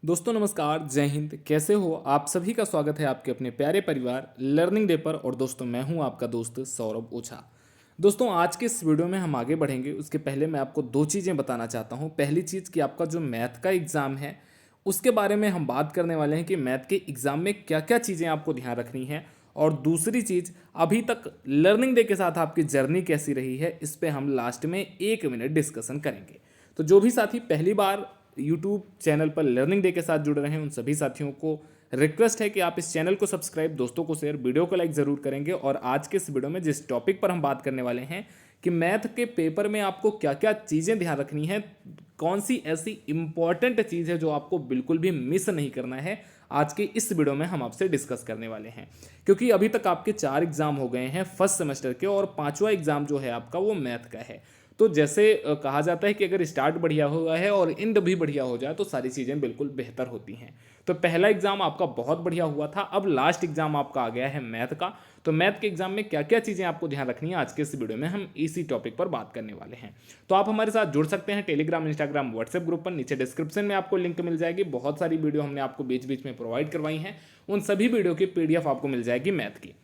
दोस्तों नमस्कार, जय हिंद। कैसे हो आप? सभी का स्वागत है आपके अपने प्यारे परिवार लर्निंग डे पर। और दोस्तों मैं हूं आपका दोस्त सौरभ ओझा। दोस्तों आज के इस वीडियो में हम आगे बढ़ेंगे, उसके पहले मैं आपको दो चीज़ें बताना चाहता हूं। पहली चीज़ कि आपका जो मैथ का एग्ज़ाम है उसके बारे में हम बात करने वाले हैं कि मैथ के एग्ज़ाम में क्या क्या चीज़ें आपको ध्यान रखनी है। और दूसरी चीज़, अभी तक लर्निंग डे के साथ आपकी जर्नी कैसी रही है, इस पर हम लास्ट में 1 मिनट डिस्कशन करेंगे। तो जो भी साथी पहली बार यूट्यूब चैनल पर लर्निंग डे के साथ जुड़ रहे हैं उन सभी साथियों को रिक्वेस्ट है कि आप इस चैनल को सब्सक्राइब, दोस्तों को शेयर, वीडियो को लाइक ज़रूर करेंगे। और आज के इस वीडियो में जिस टॉपिक पर हम बात करने वाले हैं कि मैथ के पेपर में आपको क्या क्या चीज़ें ध्यान रखनी है, कौन सी ऐसी इंपॉर्टेंट चीज़ है जो आपको बिल्कुल भी मिस नहीं करना है, आज के इस वीडियो में हम आपसे डिस्कस करने वाले हैं। क्योंकि अभी तक आपके 4 एग्जाम हो गए हैं फर्स्ट सेमेस्टर के, और 5वां एग्जाम जो है आपका वो मैथ का है। तो जैसे कहा जाता है कि अगर स्टार्ट बढ़िया हुआ है और एंड भी बढ़िया हो जाए तो सारी चीज़ें बिल्कुल बेहतर होती हैं। तो पहला एग्जाम आपका बहुत बढ़िया हुआ था, अब लास्ट एग्जाम आपका आ गया है मैथ का। तो मैथ के एग्जाम में क्या क्या चीज़ें आपको ध्यान रखनी है, आज के इस वीडियो में हम इसी टॉपिक पर बात करने वाले हैं। तो आप हमारे साथ जुड़ सकते हैं टेलीग्राम, इंस्टाग्राम, व्हाट्सएप ग्रुप पर। नीचे डिस्क्रिप्शन में आपको लिंक मिल जाएगी। बहुत सारी वीडियो हमने आपको बीच बीच में प्रोवाइड करवाई हैं, उन सभी वीडियो की पीडीएफ आपको मिल जाएगी मैथ की।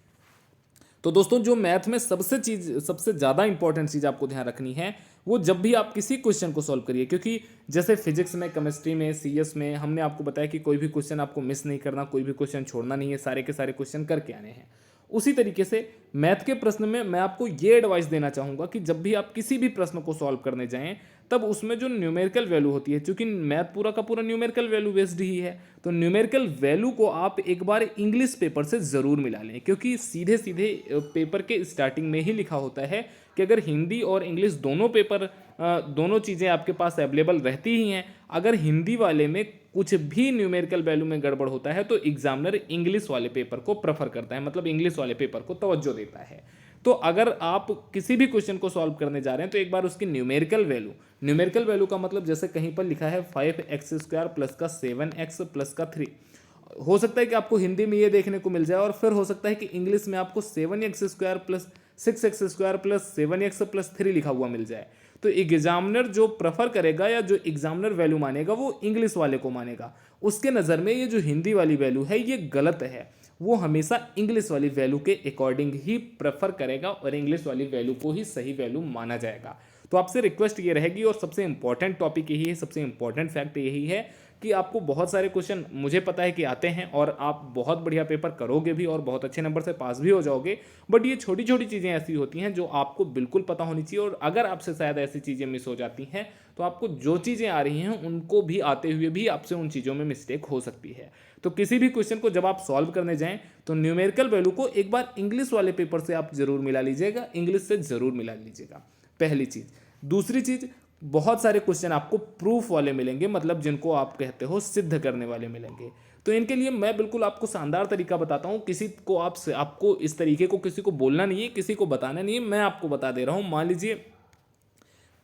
तो दोस्तों जो मैथ में सबसे ज़्यादा इंपॉर्टेंट चीज़ आपको ध्यान रखनी है, वो जब भी आप किसी क्वेश्चन को सॉल्व करिए, क्योंकि जैसे फिजिक्स में, केमिस्ट्री में, सीएस में हमने आपको बताया कि कोई भी क्वेश्चन आपको मिस नहीं करना, कोई भी क्वेश्चन छोड़ना नहीं है, सारे के सारे क्वेश्चन करके आने हैं। उसी तरीके से मैथ के प्रश्न में मैं आपको ये एडवाइस देना चाहूँगा कि जब भी आप किसी भी प्रश्न को सॉल्व करने जाएं, तब उसमें जो न्यूमेरिकल वैल्यू होती है, क्योंकि मैथ पूरा का पूरा न्यूमेरिकल वैल्यू बेस्ड ही है, तो न्यूमेरिकल वैल्यू को आप एक बार इंग्लिश पेपर से ज़रूर मिला लें। क्योंकि सीधे सीधे पेपर के स्टार्टिंग में ही लिखा होता है कि अगर हिंदी और इंग्लिश दोनों चीज़ें आपके पास अवेलेबल रहती ही हैं, अगर हिंदी वाले में कुछ भी न्यूमेरिकल वैल्यू में गड़बड़ होता है तो एग्जामिनर इंग्लिश वाले पेपर को प्रेफर करता है, मतलब इंग्लिश वाले पेपर को तवज्जो देता है। तो अगर आप किसी भी क्वेश्चन को सॉल्व करने जा रहे हैं तो एक बार उसकी न्यूमेरिकल वैल्यू का मतलब, जैसे कहीं पर लिखा है 5x² प्लस का 7x प्लस का 3, हो सकता है कि आपको हिंदी में ये देखने को मिल जाए, और फिर हो सकता है कि इंग्लिश में आपको 7x² plus 6x² plus 7x plus 3 लिखा हुआ मिल जाए। तो एग्जामिनर जो प्रेफर करेगा या जो एग्जामिनर वैल्यू मानेगा वो इंग्लिश वाले को मानेगा। उसके नज़र में ये जो हिंदी वाली वैल्यू है ये गलत है, वो हमेशा इंग्लिश वाली वैल्यू के अकॉर्डिंग ही प्रेफर करेगा और इंग्लिश वाली वैल्यू को ही सही वैल्यू माना जाएगा। तो आपसे रिक्वेस्ट ये रहेगी, और सबसे इंपॉर्टेंट टॉपिक यही है, सबसे इंपॉर्टेंट फैक्ट यही है कि आपको बहुत सारे क्वेश्चन मुझे पता है कि आते हैं, और आप बहुत बढ़िया पेपर करोगे भी और बहुत अच्छे नंबर से पास भी हो जाओगे। बट ये छोटी छोटी चीज़ें ऐसी होती हैं जो आपको बिल्कुल पता होनी चाहिए, और अगर आपसे शायद ऐसी चीज़ें मिस हो जाती हैं तो आपको जो चीज़ें आ रही हैं उनको भी आते हुए भी आपसे उन चीज़ों में मिस्टेक हो सकती है। तो किसी भी क्वेश्चन को जब आप सॉल्व करने जाएं तो न्यूमेरिकल वैल्यू को एक बार इंग्लिश वाले पेपर से आप जरूर मिला लीजिएगा, इंग्लिश से जरूर मिला लीजिएगा, पहली चीज़। दूसरी चीज़, बहुत सारे क्वेश्चन आपको प्रूफ वाले मिलेंगे, मतलब जिनको आप कहते हो सिद्ध करने वाले मिलेंगे। तो इनके लिए मैं बिल्कुल आपको शानदार तरीका बताता हूँ। किसी को आपको इस तरीके को किसी को बोलना नहीं है, किसी को बताना नहीं है, मैं आपको बता दे रहा हूँ। मान लीजिए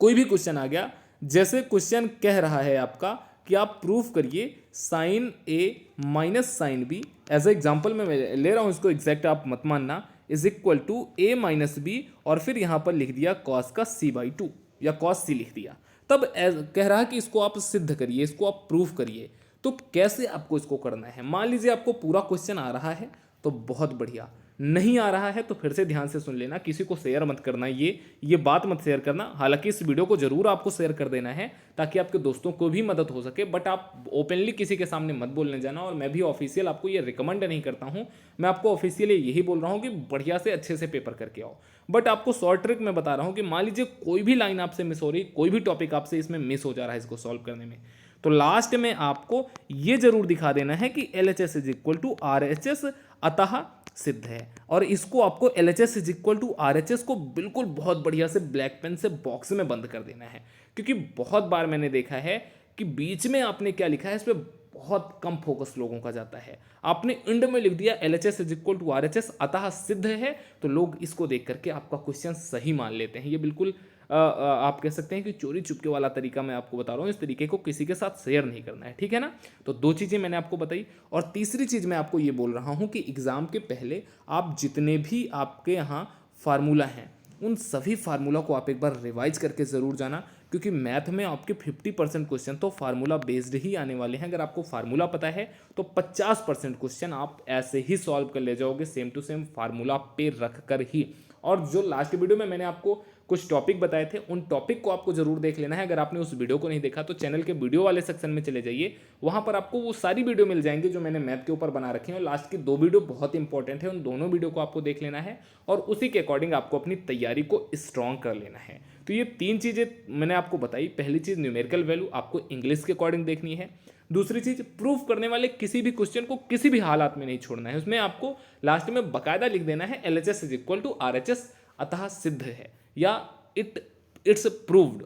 कोई भी क्वेश्चन आ गया, जैसे क्वेश्चन कह रहा है आपका कि आप प्रूफ करिए sine A minus sine B, as A example मैं ले रहा हूँ, इसको एग्जैक्ट आप मत मानना, is equal to A minus B, और फिर यहाँ पर लिख दिया कॉस का c/2 या कॉस c लिख दिया। तब कह रहा है कि इसको आप सिद्ध करिए, इसको आप प्रूफ करिए। तो कैसे आपको इसको करना है? मान लीजिए आपको पूरा क्वेश्चन आ रहा है तो बहुत बढ़िया, नहीं आ रहा है तो फिर से ध्यान से सुन लेना, किसी को शेयर मत करना, ये बात मत शेयर करना। हालांकि इस वीडियो को जरूर आपको शेयर कर देना है ताकि आपके दोस्तों को भी मदद हो सके, बट आप ओपनली किसी के सामने मत बोलने जाना। और मैं भी ऑफिशियल आपको ये रिकमेंड नहीं करता हूँ, मैं आपको ऑफिशियली यही बोल रहा हूँ कि बढ़िया से अच्छे से पेपर करके आओ। बट आपको शॉर्ट ट्रिक में बता रहा हूँ कि मान लीजिए कोई भी लाइन आपसे मिस हो रही, कोई भी टॉपिक आपसे इसमें मिस हो जा रहा है इसको सॉल्व करने में, तो लास्ट में आपको ये जरूर दिखा देना है कि LHS is equal to RHS, अतः सिद्ध है। और इसको आपको LHS is equal to RHS को बिल्कुल बहुत बढ़िया से ब्लैक पेन से बॉक्स में बंद कर देना है। क्योंकि बहुत बार मैंने देखा है कि बीच में आपने क्या लिखा है इस पर बहुत कम फोकस लोगों का जाता है। आपने एंड में लिख दिया LHS is equal to RHS अतः सिद्ध है, तो लोग इसको देख करके आपका क्वेश्चन सही मान लेते हैं। ये बिल्कुल आप कह सकते हैं कि चोरी चुपके वाला तरीका मैं आपको बता रहा हूँ। इस तरीके को किसी के साथ शेयर नहीं करना है, ठीक है ना? तो दो चीज़ें मैंने आपको बताई, और तीसरी चीज़ मैं आपको ये बोल रहा हूँ कि एग्ज़ाम के पहले आप जितने भी आपके यहाँ फार्मूला हैं उन सभी फार्मूला को आप एक बार रिवाइज करके ज़रूर जाना। क्योंकि मैथ में आपके 50% क्वेश्चन तो फार्मूला बेस्ड ही आने वाले हैं। अगर आपको फार्मूला पता है तो 50% क्वेश्चन आप ऐसे ही सॉल्व कर ले जाओगे, सेम टू सेम फार्मूला पे रख कर ही। और जो लास्ट वीडियो में मैंने आपको कुछ टॉपिक बताए थे, उन टॉपिक को आपको जरूर देख लेना है। अगर आपने उस वीडियो को नहीं देखा तो चैनल के वीडियो वाले सेक्शन में चले जाइए, वहां पर आपको वो सारी वीडियो मिल जाएंगे जो मैंने मैथ के ऊपर बना रखी है। और लास्ट की 2 वीडियो बहुत इंपॉर्टेंट है, उन दोनों वीडियो को आपको देख लेना है और उसी के अकॉर्डिंग आपको अपनी तैयारी को स्ट्रॉन्ग कर लेना है। तो ये 3 चीजें मैंने आपको बताई। पहली चीज न्यूमेरिकल वैल्यू आपको इंग्लिश के अकॉर्डिंग देखनी है। दूसरी चीज प्रूफ करने वाले किसी भी क्वेश्चन को किसी भी हालात में नहीं छोड़ना है, उसमें आपको लास्ट में बकायदा लिख देना है LHS is equal to RHS, अतः सिद्ध है या इट्स प्रूव्ड।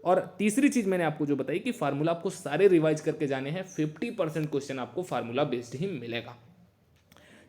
और तीसरी चीज मैंने आपको जो बताई कि फार्मूला आपको सारे रिवाइज करके जाने हैं, 50% क्वेश्चन आपको फार्मूला बेस्ड ही मिलेगा।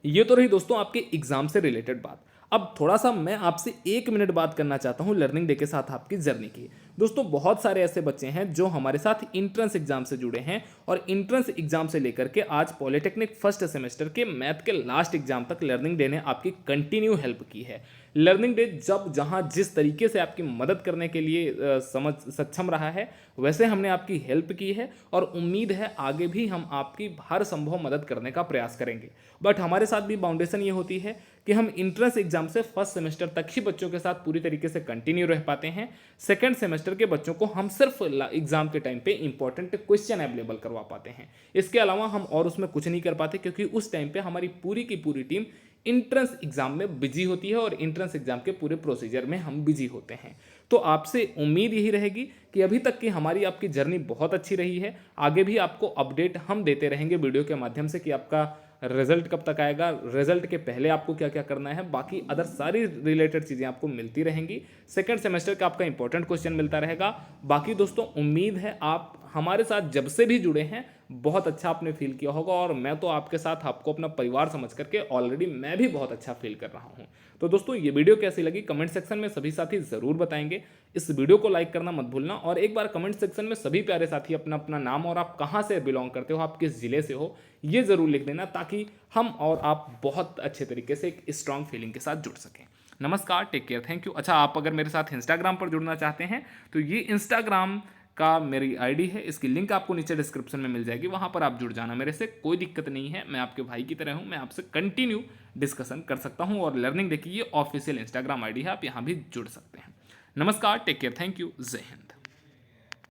ये तो रही दोस्तों आपके एग्जाम से रिलेटेड बात। अब थोड़ा सा मैं आपसे 1 मिनट बात करना चाहता हूं लर्निंग डे के साथ आपकी जर्नी की। दोस्तों बहुत सारे ऐसे बच्चे हैं जो हमारे साथ इंट्रेंस एग्जाम से जुड़े हैं और इंट्रेंस एग्जाम से लेकर के आज पॉलिटेक्निक फर्स्ट सेमेस्टर के मैथ के लास्ट एग्जाम तक लर्निंग डे ने आपकी कंटिन्यू हेल्प की है। लर्निंग डे जब जहां जिस तरीके से आपकी मदद करने के लिए सक्षम रहा है, वैसे हमने आपकी हेल्प की है और उम्मीद है आगे भी हम आपकी हर संभव मदद करने का प्रयास करेंगे। बट हमारे साथ भी बाउंडेशन ये होती है कि हम इंट्रेंस एग्जाम से फर्स्ट सेमेस्टर तक ही बच्चों के साथ पूरी तरीके से कंटिन्यू रह पाते हैं। सेकंड सेमेस्टर के बच्चों को हम सिर्फ एग्जाम के टाइम पे इंपॉर्टेंट क्वेश्चन अवेलेबल करवा पाते हैं। इसके अलावा हम और उसमें कुछ नहीं कर पाते, क्योंकि उस टाइम पे हमारी पूरी की पूरी टीम इंट्रेंस एग्जाम में बिजी होती है और इंट्रेंस एग्जाम के पूरे प्रोसीजर में हम बिजी होते हैं। तो आपसे उम्मीद यही रहेगी कि अभी तक की हमारी आपकी जर्नी बहुत अच्छी रही है। आगे भी आपको अपडेट हम देते रहेंगे वीडियो के माध्यम से कि आपका रिजल्ट कब तक आएगा, रिजल्ट के पहले आपको क्या क्या करना है, बाकी अदर सारी रिलेटेड चीज़ें आपको मिलती रहेंगी। सेकंड सेमेस्टर का आपका इंपॉर्टेंट क्वेश्चन मिलता रहेगा। बाकी दोस्तों उम्मीद है आप हमारे साथ जब से भी जुड़े हैं बहुत अच्छा आपने फील किया होगा और मैं तो आपके साथ आपको अपना परिवार समझ करके ऑलरेडी मैं भी बहुत अच्छा फील कर रहा हूं। तो दोस्तों ये वीडियो कैसी लगी कमेंट सेक्शन में सभी साथी जरूर बताएंगे। इस वीडियो को लाइक करना मत भूलना और एक बार कमेंट सेक्शन में सभी प्यारे साथी अपना अपना नाम और आप कहां से बिलोंग करते हो, आप किस जिले से हो, ये जरूर लिख देना ताकि हम और आप बहुत अच्छे तरीके से एक स्ट्रांग फीलिंग के साथ जुड़ सकें। नमस्कार, टेक केयर, थैंक यू। अच्छा, आप अगर मेरे साथ इंस्टाग्राम पर जुड़ना चाहते हैं तो ये इंस्टाग्राम का मेरी आईडी है, इसकी लिंक आपको नीचे डिस्क्रिप्शन में मिल जाएगी, वहां पर आप जुड़ जाना मेरे से, कोई दिक्कत नहीं है। मैं आपके भाई की तरह हूं, मैं आपसे कंटिन्यू डिस्कशन कर सकता हूं और लर्निंग डे की ये ऑफिशियल इंस्टाग्राम आईडी है, आप यहां भी जुड़ सकते हैं। नमस्कार, टेक केयर, थैंक यू, जय हिंद।